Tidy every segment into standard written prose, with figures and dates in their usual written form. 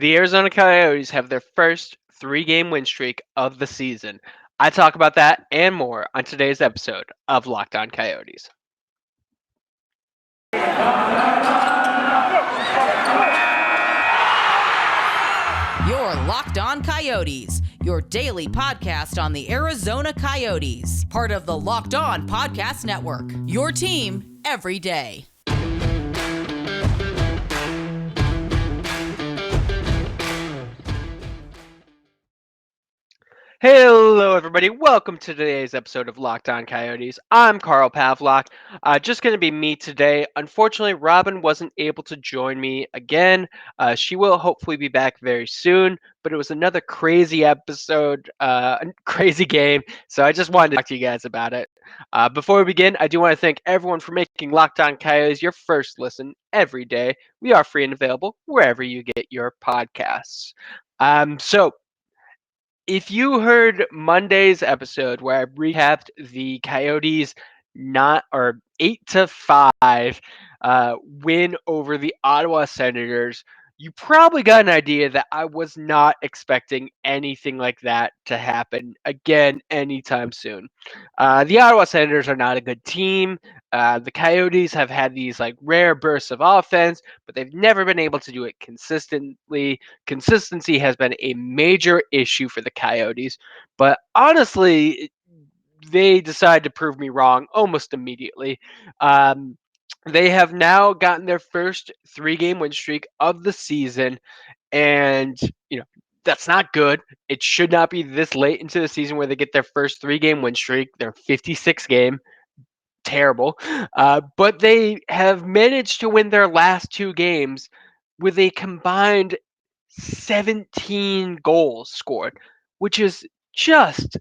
The Arizona Coyotes have their first three-game win streak of the season. I talk about that and more on today's episode of Locked On Coyotes. You're Locked On Coyotes, your daily podcast on the Arizona Coyotes, part of the Locked On Podcast Network, your team every day. Hello, everybody. Welcome to today's episode of Locked On Coyotes. I'm Carl Pavlock. Just going to be me today. Unfortunately, Robin wasn't able to join me again. She will hopefully be back very soon, but it was another crazy episode, crazy game. So I just wanted to talk to you guys about it. Before we begin, I do want to thank everyone for making Locked On Coyotes your first listen every day. We are free and available wherever you get your podcasts. So if you heard Monday's episode where I recapped the Coyotes not or 8-5 win over the Ottawa Senators, you probably got an idea that I was not expecting anything like that to happen again anytime soon. The Ottawa Senators are not a good team. The Coyotes have had these like rare bursts of offense, but they've never been able to do it consistently. Consistency has been a major issue for the Coyotes, but honestly, they decided to prove me wrong almost immediately. They have now gotten their first three-game win streak of the season, and you know that's not good. It should not be this late into the season where they get their first three-game win streak. They're 56 game, terrible, but they have managed to win their last two games with a combined 17 goals scored, which is just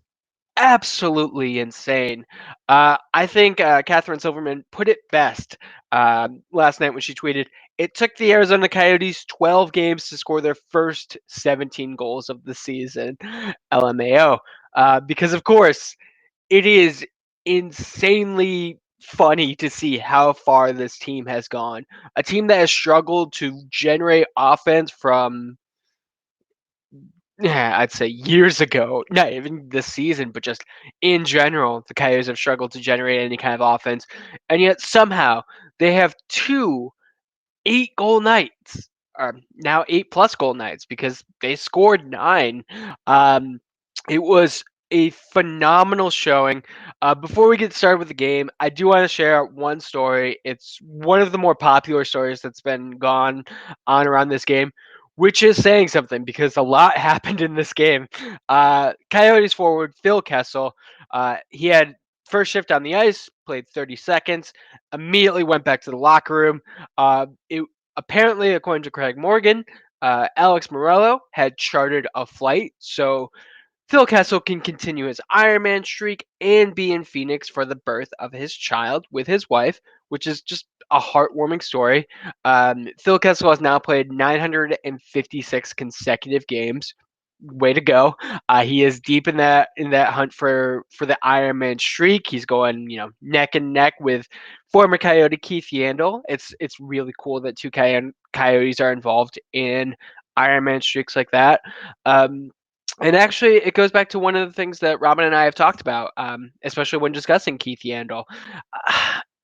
absolutely insane. I think Catherine Silverman put it best last night when she tweeted, "It took the Arizona Coyotes 12 games to score their first 17 goals of the season." LMAO. Because, of course, it is insanely funny to see how far this team has gone. A team that has struggled to generate offense from, yeah, I'd say years ago, not even this season, but just in general, the Coyotes have struggled to generate any kind of offense. And yet somehow they have two 8 goal nights, or now 8 plus goal nights because they scored nine. Um, it was a phenomenal showing. Before we get started with the game, I do want to share one story. It's one of the more popular stories that's been gone on around this game, which is saying something because a lot happened in this game. Coyotes forward Phil Kessel, he had first shift on the ice, played 30 seconds, immediately went back to the locker room. It apparently, according to Craig Morgan, Alex Morello had chartered a flight, so Phil Kessel can continue his Ironman streak and be in Phoenix for the birth of his child with his wife, which is just a heartwarming story. Phil Kessel has now played 956 consecutive games. Way to go! He is deep in that hunt for the Ironman streak. He's going, neck and neck with former Coyote Keith Yandel. It's really cool that two Coyotes are involved in Ironman streaks like that. And actually, it goes back to one of the things that Robin and I have talked about, especially when discussing Keith Yandel.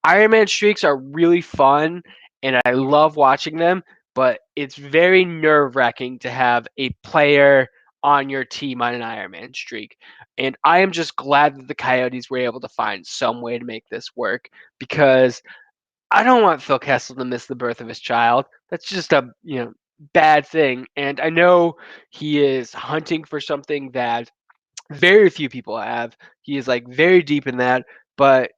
Ironman streaks are really fun, and I love watching them, but it's very nerve-wracking to have a player on your team on an Ironman streak. And I am just glad that the Coyotes were able to find some way to make this work because I don't want Phil Kessel to miss the birth of his child. That's just a bad thing. And I know he is hunting for something that very few people have. He is like very deep in that, but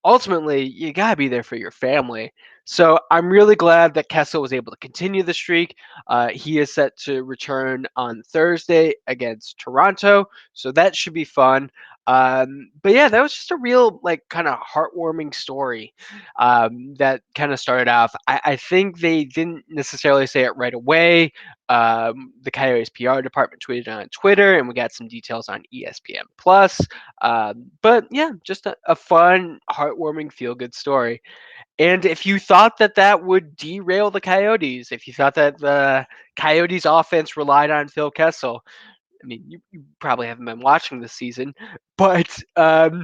ultimately you gotta be there for your family. So I'm really glad that Kessel was able to continue the streak. He is set to return on Thursday against Toronto, so that should be fun. But yeah, that was just a real like kind of heartwarming story that kind of started off. I think they didn't necessarily say it right away. The Coyotes PR department tweeted on Twitter, and we got some details on ESPN Plus. But yeah, just a fun, heartwarming, feel good story. And if you thought that that would derail the Coyotes, if you thought that the Coyotes offense relied on Phil Kessel, I mean, you probably haven't been watching this season, but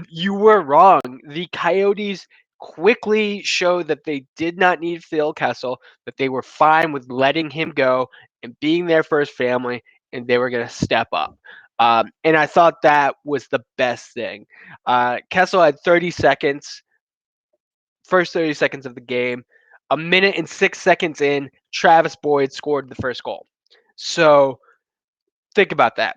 you were wrong. The Coyotes quickly showed that they did not need Phil Kessel, that they were fine with letting him go and being there for his family, and they were going to step up. And I thought that was the best thing. Kessel had 30 seconds, first 30 seconds of the game. A minute and 6 seconds in, Travis Boyd scored the first goal. So think about that.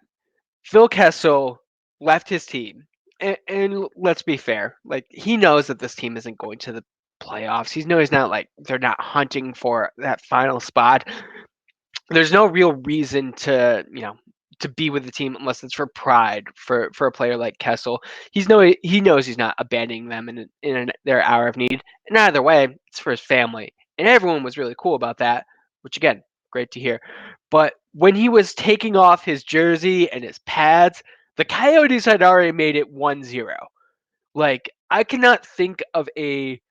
Phil Kessel left his team, and let's be fair, like he knows that this team isn't going to the playoffs. He knows he's not like they're not hunting for that final spot. There's no real reason to to be with the team unless it's for pride for a player like Kessel. He knows he's not abandoning them in their hour of need. And either way, it's for his family, and everyone was really cool about that, which again, great to hear. But when he was taking off his jersey and his pads, the Coyotes had already made it 1-0. Like I cannot think of a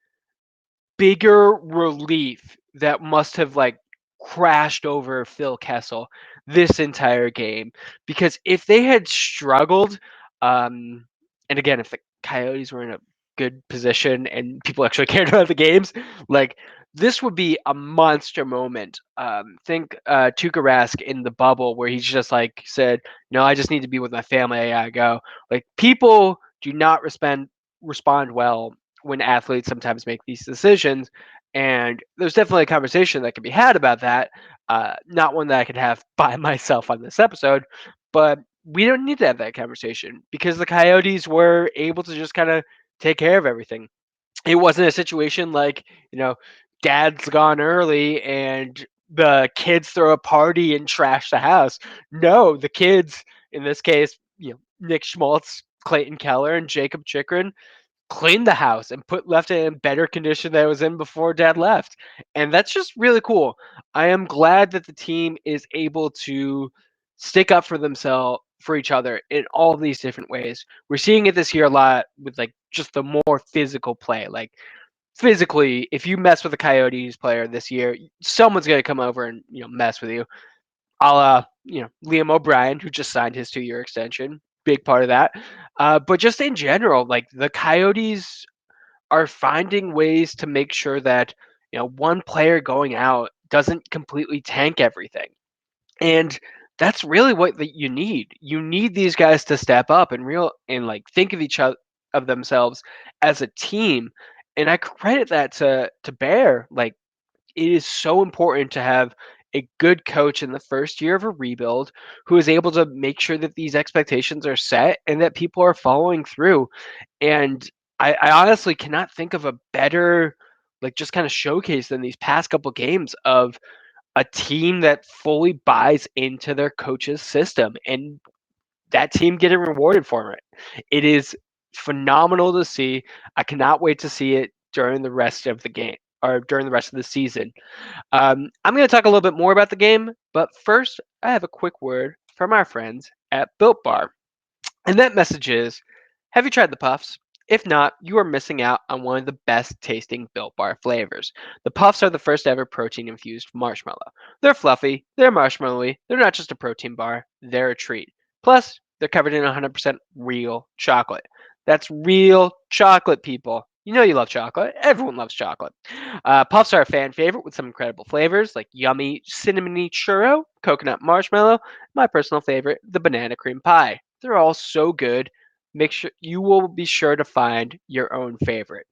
bigger relief that must have like crashed over Phil Kessel this entire game, because if they had struggled, and again, if the Coyotes were in a good position and people actually cared about the games, like this would be a monster moment. Think Tuukka Rask in the bubble where he's just like said, "No, I just need to be with my family. I gotta go." Like people do not respond well when athletes sometimes make these decisions. And there's definitely a conversation that can be had about that. Not one that I could have by myself on this episode, but we don't need to have that conversation because the Coyotes were able to just kind of take care of everything. It wasn't a situation like, dad's gone early and the kids throw a party and trash the house. No, the kids, in this case, Nick Schmaltz, Clayton Keller, and Jacob Chikrin, cleaned the house and left it in better condition than it was in before dad left. And that's just really cool. I am glad that the team is able to stick up for themselves, for each other in all these different ways. We're seeing it this year a lot with like just the more physical play. Like physically, if you mess with a Coyotes player this year, someone's going to come over and mess with you. A la Liam O'Brien, who just signed his 2-year extension. Big part of that. But just in general, like the Coyotes are finding ways to make sure that one player going out doesn't completely tank everything. And that's really what you need. You need these guys to step up and like think of each other, of themselves as a team. And I credit that to Bear. Like it is so important to have a good coach in the first year of a rebuild who is able to make sure that these expectations are set and that people are following through. And I honestly cannot think of a better, like, just kind of showcase than these past couple games of a team that fully buys into their coach's system and that team getting rewarded for it. It is phenomenal to see. I cannot wait to see it during the rest of the game or during the rest of the season. I'm going to talk a little bit more about the game, but first, I have a quick word from our friends at Built Bar. And that message is, have you tried the Puffs? If not, you are missing out on one of the best tasting Built Bar flavors. The Puffs are the first ever protein infused marshmallow. They're fluffy, they're marshmallowy, they're not just a protein bar, they're a treat. Plus, they're covered in 100% real chocolate. That's real chocolate, people. You know you love chocolate. Everyone loves chocolate. Puffs are a fan favorite with some incredible flavors like yummy cinnamony churro, coconut marshmallow, my personal favorite, the banana cream pie. They're all so good. Make sure you will be sure to find your own favorite.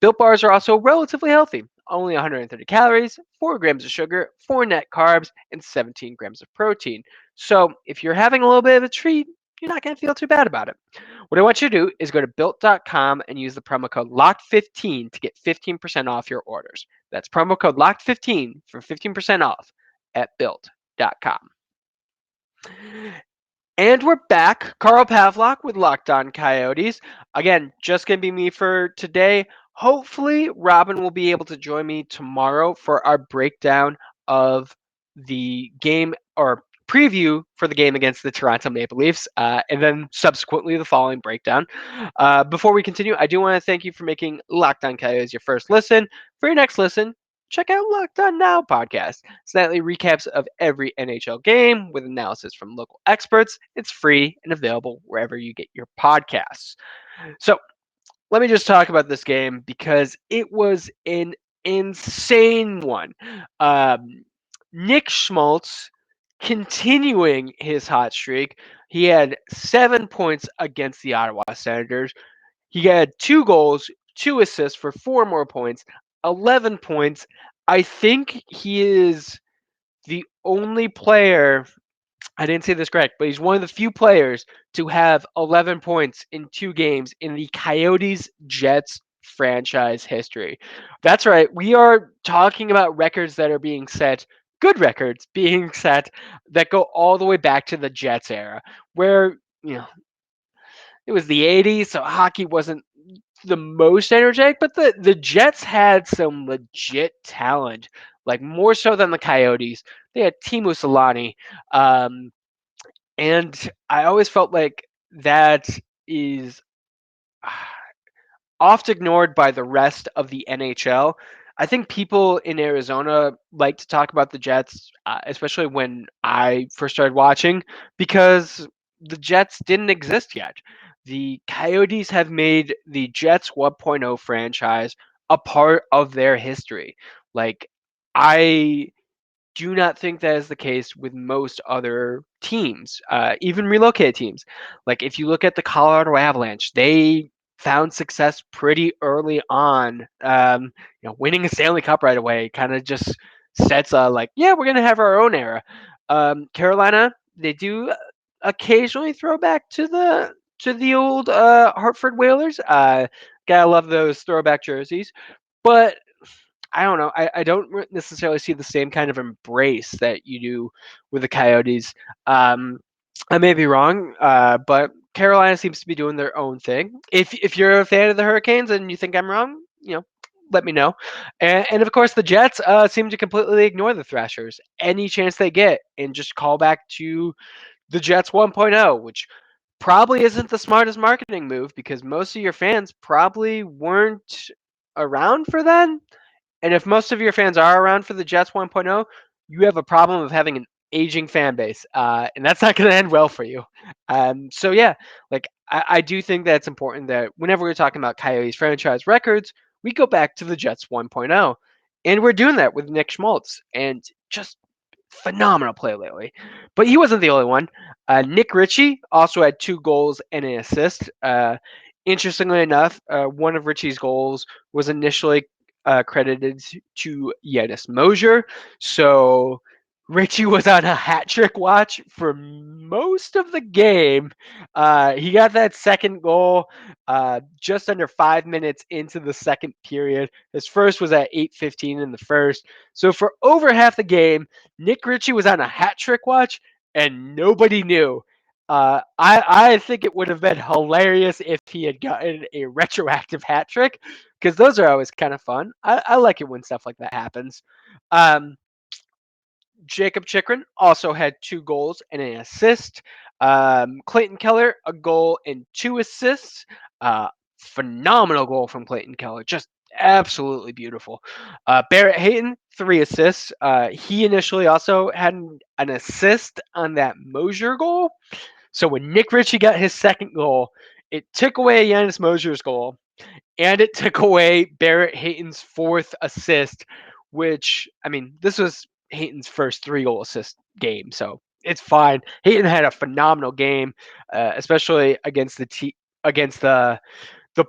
Built bars are also relatively healthy. Only 130 calories, 4 grams of sugar, 4 net carbs, and 17 grams of protein. So if you're having a little bit of a treat, you're not going to feel too bad about it. What I want you to do is go to built.com and use the promo code LOCKED15 to get 15% off your orders. That's promo code LOCKED15 for 15% off at built.com. And we're back. Carl Pavlock with Locked On Coyotes. Again, just going to be me for today. Hopefully, Robin will be able to join me tomorrow for our breakdown of the game or preview for the game against the Toronto Maple Leafs, and then subsequently the following breakdown. Before we continue, I do want to thank you for making Locked On Coyotes your first listen. For your next listen, check out Locked On Now podcast. It's nightly recaps of every NHL game with analysis from local experts. It's free and available wherever you get your podcasts. So let me just talk about this game because it was an insane one. Um, Nick Schmaltz continuing his hot streak. He had 7 points against the Ottawa Senators. He had 2 goals, 2 assists for 4 more points, 11 points. I think he is the only player, I didn't say this correct, but he's one of the few players to have 11 points in 2 games in the Coyotes Jets franchise history. That's right. We are talking about records that are being set, good records being set that go all the way back to the Jets era, where, it was the 80s, so hockey wasn't the most energetic, but the Jets had some legit talent, like more so than the Coyotes. They had Timo Solani, um, and I always felt like that is oft ignored by the rest of the NHL. I think people in Arizona like to talk about the Jets, especially when I first started watching, because the Jets didn't exist yet. The Coyotes have made the Jets 1.0 franchise a part of their history. Like, I do not think that is the case with most other teams, even relocated teams. Like if you look at the Colorado Avalanche, they found success pretty early on. Winning a Stanley Cup right away kind of just sets a like, yeah, we're gonna have our own era. Carolina, they do occasionally throw back to the old Hartford Whalers. Gotta love those throwback jerseys, but I don't know. I don't necessarily see the same kind of embrace that you do with the Coyotes. Um, I may be wrong, but Carolina seems to be doing their own thing. If you're a fan of the Hurricanes and you think I'm wrong, let me know. And of course, the Jets seem to completely ignore the Thrashers any chance they get and just call back to the Jets 1.0, which probably isn't the smartest marketing move because most of your fans probably weren't around for then. And if most of your fans are around for the Jets 1.0, you have a problem of having an aging fan base, and that's not going to end well for you. So yeah, like I do think that it's important that whenever we're talking about Coyotes franchise records, we go back to the Jets 1.0, and we're doing that with Nick Schmaltz, and just phenomenal play lately. But he wasn't the only one. Nick Ritchie also had 2 goals and an assist. Interestingly enough, one of Ritchie's goals was initially credited to Yanis Mosier. So Richie was on a hat trick watch for most of the game. He got that second goal just under 5 minutes into the second period. His first was at 8:15 in the first. So for over half the game, Nick Ritchie was on a hat trick watch, and nobody knew. I think it would have been hilarious if he had gotten a retroactive hat trick because those are always kind of fun. I like it when stuff like that happens. Um, Jacob Chikrin also had 2 goals and an assist. Clayton Keller, a goal and 2 assists. Phenomenal goal from Clayton Keller. Just absolutely beautiful. Barrett Hayden, 3 assists. He initially also had an assist on that Mosier goal. So when Nick Ritchie got his second goal, it took away Yanis Mosier's goal and it took away Barrett Hayton's 4th assist, which, I mean, this was Hayton's first 3 goal assist game, so it's fine. Hayton had a phenomenal game, especially against the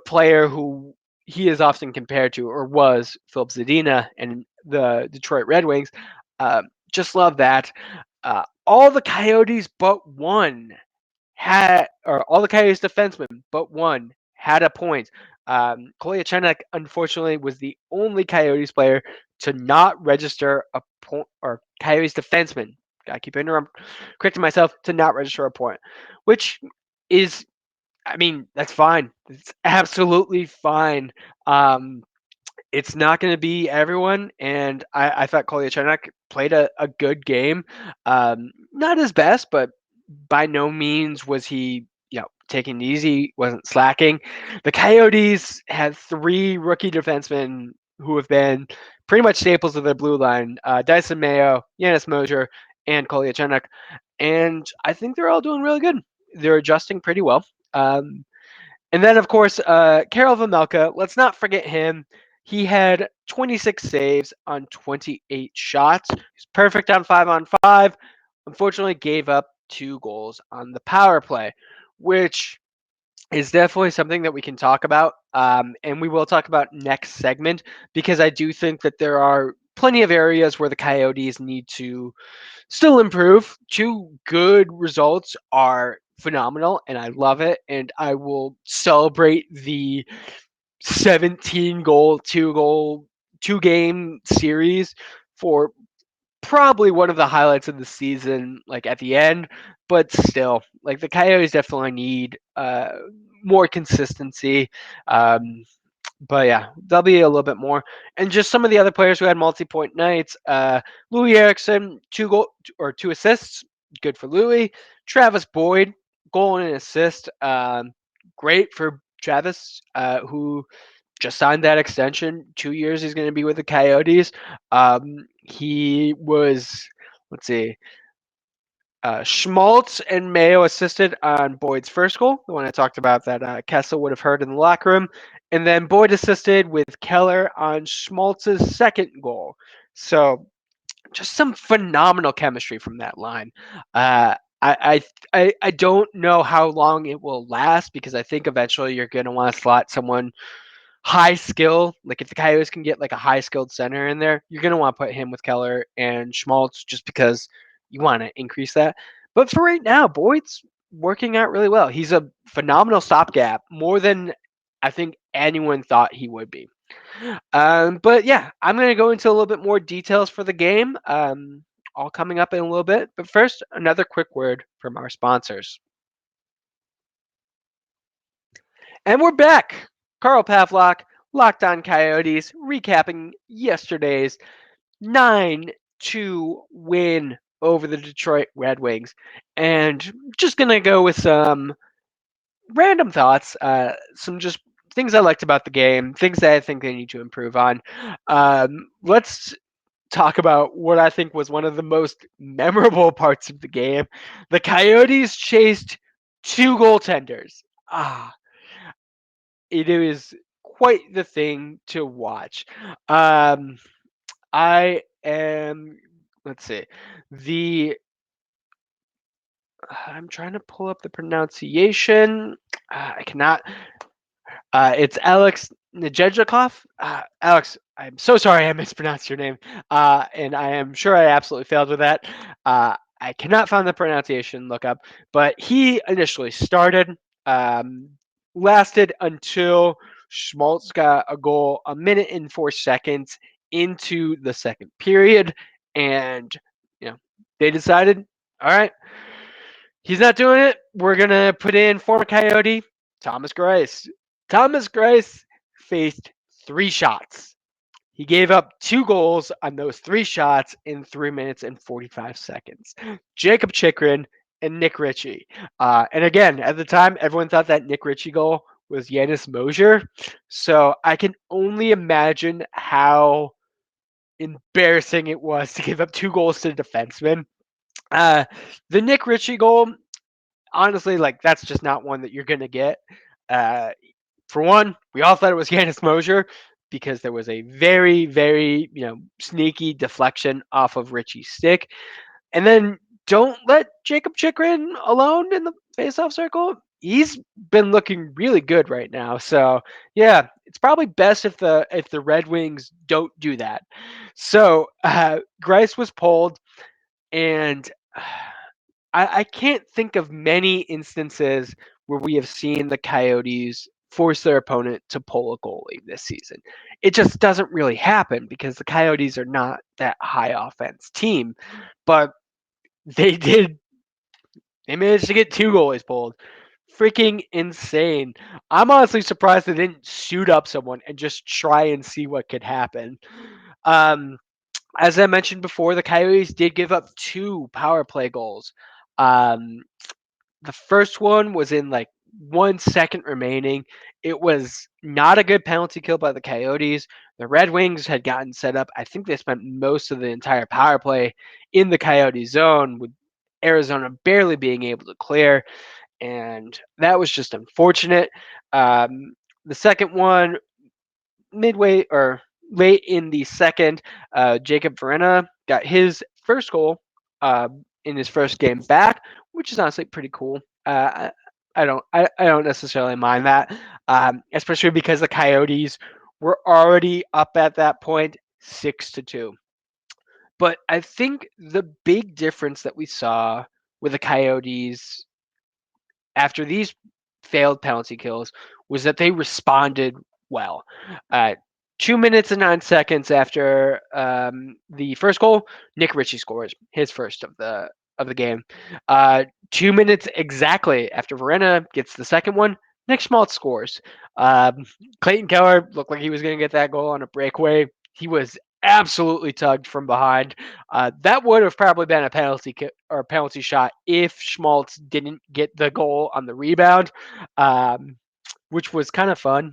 player who he is often compared to, or was, Philip Zadina and the Detroit Red Wings. Just love that. All the Coyotes but one or all the Coyotes defensemen but one had a point. Kolyachonok, unfortunately, was the only Coyotes player to not register a point, or Coyotes defenseman Gotta keep correcting myself to not register a point, which is, I mean, that's fine. It's absolutely fine. Um, it's not going to be everyone, and I thought Kolyachonok played a good game. Not his best, but by no means was he, taking it easy, wasn't slacking. The Coyotes had three rookie defensemen who have been pretty much staples of their blue line: Dyson Mayo, Yanis Mosier, and Kolyachonok, and I think they're all doing really good. They're adjusting pretty well. And then, of course, Karel Vejmelka, let's not forget him. He had 26 saves on 28 shots. He's perfect on 5-on-5. Unfortunately, gave up 2 goals on the power play, which is definitely something that we can talk about. And we will talk about next segment, because I do think that there are plenty of areas where the Coyotes need to still improve. 2 good results are phenomenal, and I love it. And I will celebrate the 17 goal, 2 game series for probably one of the highlights of the season, like at the end. But still, like, the Coyotes definitely need more consistency. Um, but yeah, there'll be a little bit more. And just some of the other players who had multi-point nights: Louis Erickson, 2 assists, good for Louis. Travis Boyd, goal and an assist, great for Travis, who just signed that extension. 2 years he's going to be with the Coyotes. He was, let's see, Schmaltz and Mayo assisted on Boyd's first goal, the one I talked about that Kessel would have heard in the locker room. And then Boyd assisted with Keller on Schmaltz's second goal. So just some phenomenal chemistry from that line. I don't know how long it will last, because I think eventually you're going to want to slot someone high skill. Like, if the Coyotes can get like a high skilled center in there, you're gonna want to put him with Keller and Schmaltz, just because you want to increase that. But for right now, Boyd's working out really well. He's a phenomenal stopgap, more than I think anyone thought he would be. But yeah, I'm gonna go into a little bit more details for the game. All coming up in a little bit. But first, another quick word from our sponsors. And we're back. Carl Pavlock, Locked On Coyotes, recapping yesterday's 9-2 win over the Detroit Red Wings. And just going to go with some random thoughts, some just things I liked about the game, things that I think they need to improve on. Let's talk about what I think was one of the most memorable parts of the game. The Coyotes chased 2 goaltenders. It is quite the thing to watch. Um, I am. Let's see. The I'm trying to pull up the pronunciation. I cannot. It's Alex Nejedjakov. Alex, I'm so sorry I mispronounced your name, and I am sure I absolutely failed with that. I cannot find the pronunciation lookup, but he initially started, um, lasted until Schmaltz got a goal 1 minute and 4 seconds into the second period, and they decided, all right, he's not doing it. We're gonna put in former Coyote Thomas Greiss. Thomas Greiss faced 3 shots. He gave up 2 goals on those 3 shots in 3 minutes and 45 seconds. Jacob Chikrin and Nick Ritchie. And again, at the time, everyone thought that Nick Ritchie goal was Yanis Mosier. So I can only imagine how embarrassing it was to give up 2 goals to the defenseman. The Nick Ritchie goal, honestly, like, that's just not one that you're going to get. Uh, for one, we all thought it was Yanis Mosier, because there was a very, very, sneaky deflection off of Richie's stick. And then don't let Jacob Chikrin alone in the faceoff circle. He's been looking really good right now. So yeah, it's probably best if the Red Wings don't do that. So Greiss was pulled, and I can't think of many instances where we have seen the Coyotes force their opponent to pull a goalie this season. It just doesn't really happen, because the Coyotes are not that high offense team. But They did. They managed to get 2 goalies pulled. Freaking insane. I'm honestly surprised they didn't shoot up someone and just try and see what could happen. Um, as I mentioned before, the Coyotes did give up 2 power play goals. Um, the first one was in like 1 second remaining. It was not a good penalty kill by the Coyotes. The Red Wings had gotten set up. I think they spent most of the entire power play in the Coyote zone, with Arizona barely being able to clear, and that was just unfortunate. Um, the second one, midway or late in the second, Jacob Verena got his first goal in his first game back, which is honestly pretty cool. I don't necessarily mind that, especially because the Coyotes were already up at that point, 6-2. But I think the big difference that we saw with the Coyotes after these failed penalty kills was that they responded well. Uh, 2 minutes and 9 seconds after the first goal, Nick Ritchie scores his first of the game. 2 minutes exactly after Verena gets the second one, Nick Schmaltz scores. Um, Clayton Keller looked like he was going to get that goal on a breakaway. He was absolutely tugged from behind. That would have probably been a or penalty shot if Schmaltz didn't get the goal on the rebound, um, which was kind of fun.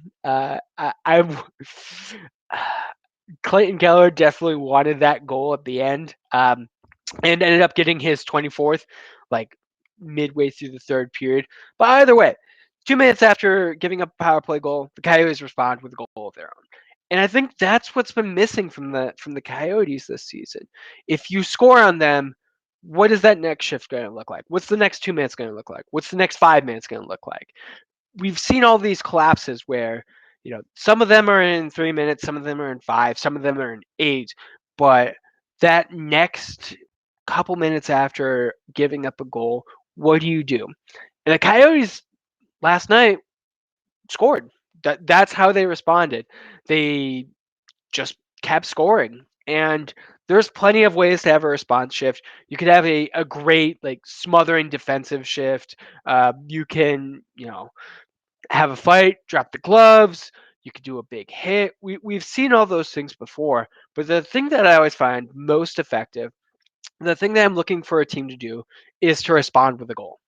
Clayton Keller definitely wanted that goal at the end, and ended up getting his 24th, like midway through the third period. But either way, 2 minutes after giving up a power play goal, the Coyotes respond with a goal of their own. And I think that's what's been missing from the Coyotes this season. If you score on them, what is that next shift going to look like? What's the next 2 minutes going to look like? What's the next 5 minutes going to look like? We've seen all these collapses where, some of them are in 3 minutes, some of them are in five, some of them are in eight, but that next couple minutes after giving up a goal, what do you do? And the Coyotes last night scored. That's how they responded. They just kept scoring. And there's plenty of ways to have a response shift. You could have a great like smothering defensive shift. You can, have a fight, drop the gloves. You could do a big hit. We've seen all those things before. But the thing that I always find most effective, the thing that I'm looking for a team to do, is to respond with a goal.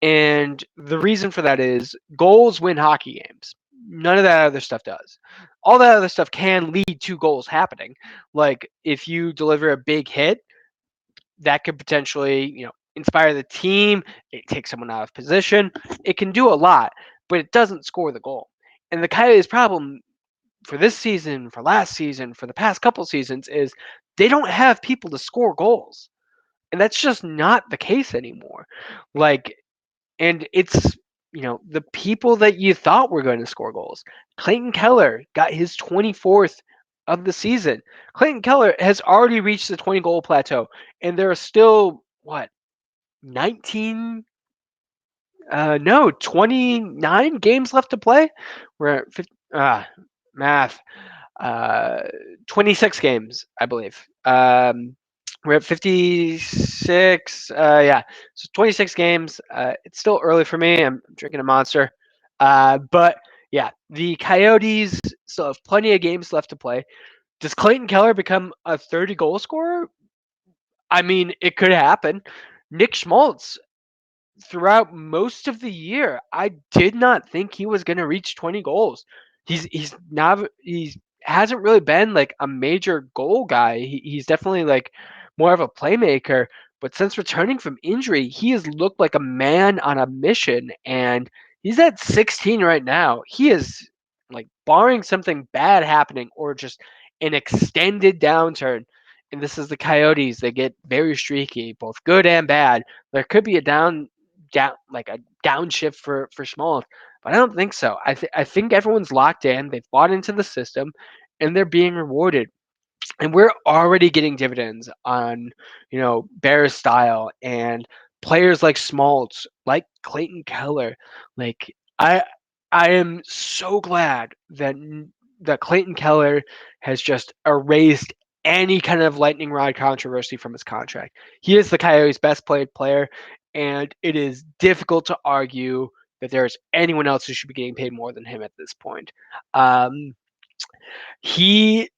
And the reason for that is goals win hockey games. None of that other stuff does. All that other stuff can lead to goals happening. Like if you deliver a big hit, that could potentially, inspire the team. It takes someone out of position. It can do a lot, but it doesn't score the goal. And the Coyotes' problem for this season, for last season, for the past couple seasons is they don't have people to score goals. And that's just not the case anymore. Like, and it's, the people that you thought were going to score goals. Clayton Keller got his 24th of the season. Clayton Keller has already reached the 20 goal plateau, and there are still, what, 19? No, 29 games left to play. We're at 50, math. Uh, 26 games, I believe. We're at 56. Yeah, so 26 games. It's still early for me. I'm drinking a monster. But yeah, the Coyotes still have plenty of games left to play. Does Clayton Keller become a 30 goal scorer? I mean, it could happen. Nick Schmaltz, throughout most of the year, I did not think he was going to reach 20 goals. He's hasn't really been like a major goal guy. He's definitely like more of a playmaker, but since returning from injury, he has looked like a man on a mission, and he's at 16 right now. He is like, barring something bad happening or just an extended downturn. And this is the Coyotes. They get very streaky, both good and bad. There could be a like a downshift for Schmaltz, but I don't think so. I think everyone's locked in. They've bought into the system, and they're being rewarded. And we're already getting dividends on, Bear's style and players like Schmaltz, like Clayton Keller. Like I am so glad that Clayton Keller has just erased any kind of lightning rod controversy from his contract. He is the Coyotes' best played player, and it is difficult to argue that there is anyone else who should be getting paid more than him at this point. Um, he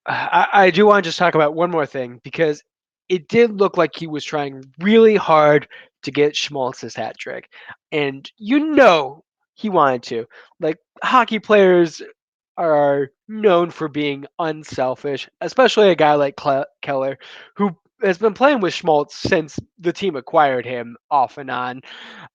I do want to just talk about one more thing because it did look like he was trying really hard to get Schmaltz's hat trick. And he wanted to. Like, hockey players are known for being unselfish, especially a guy like Keller, who has been playing with Schmaltz since the team acquired him off and on.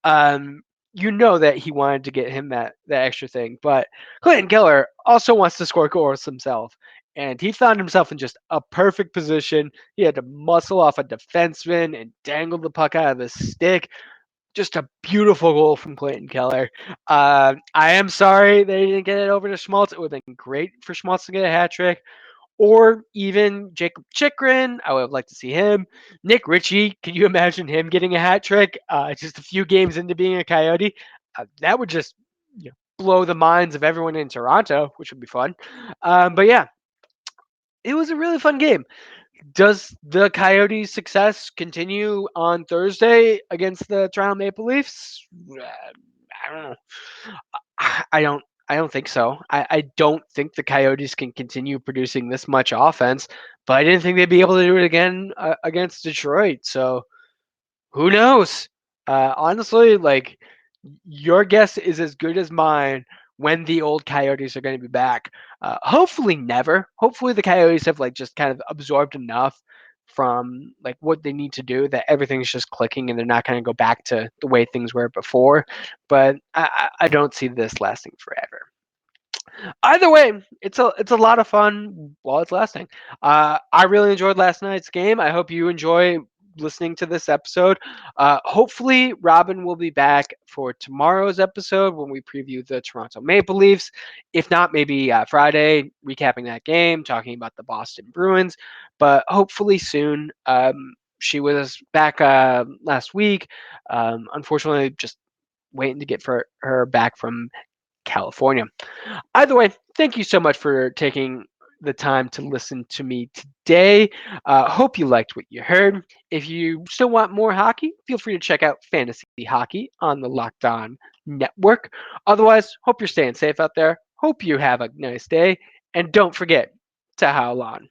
Um, that he wanted to get him that extra thing, but Clayton Keller also wants to score goals himself, and he found himself in just a perfect position. He had to muscle off a defenseman and dangle the puck out of the stick. Just a beautiful goal from Clayton Keller. I am sorry they didn't get it over to Schmaltz. It would have been great for Schmaltz to get a hat trick, or even Jacob Chikrin. I would have liked to see him. Nick Ritchie, can you imagine him getting a hat trick just a few games into being a Coyote? That would just blow the minds of everyone in Toronto, which would be fun. But yeah, it was a really fun game. Does the Coyotes' success continue on Thursday against the Toronto Maple Leafs? I don't know. I don't. I don't think so. I don't think the Coyotes can continue producing this much offense, but I didn't think they'd be able to do it again against Detroit. So who knows? Honestly, like your guess is as good as mine when the old Coyotes are going to be back. Hopefully never. Hopefully the Coyotes have like just kind of absorbed enough from like what they need to do that everything's just clicking and they're not going to go back to the way things were before. But I don't see this lasting forever. Either way, it's a lot of fun while it's lasting. I really enjoyed last night's game. I hope you enjoy listening to this episode. Hopefully, Robin will be back for tomorrow's episode when we preview the Toronto Maple Leafs. If not, maybe Friday, recapping that game, talking about the Boston Bruins. But hopefully soon. She was back last week. Unfortunately, just waiting to get for her back from California. Either way, thank you so much for taking the time to listen to me today. Hope you liked what you heard. If you still want more hockey, feel free to check out Fantasy Hockey on the Locked On Network. Otherwise, hope you're staying safe out there. Hope you have a nice day. And don't forget to howl on.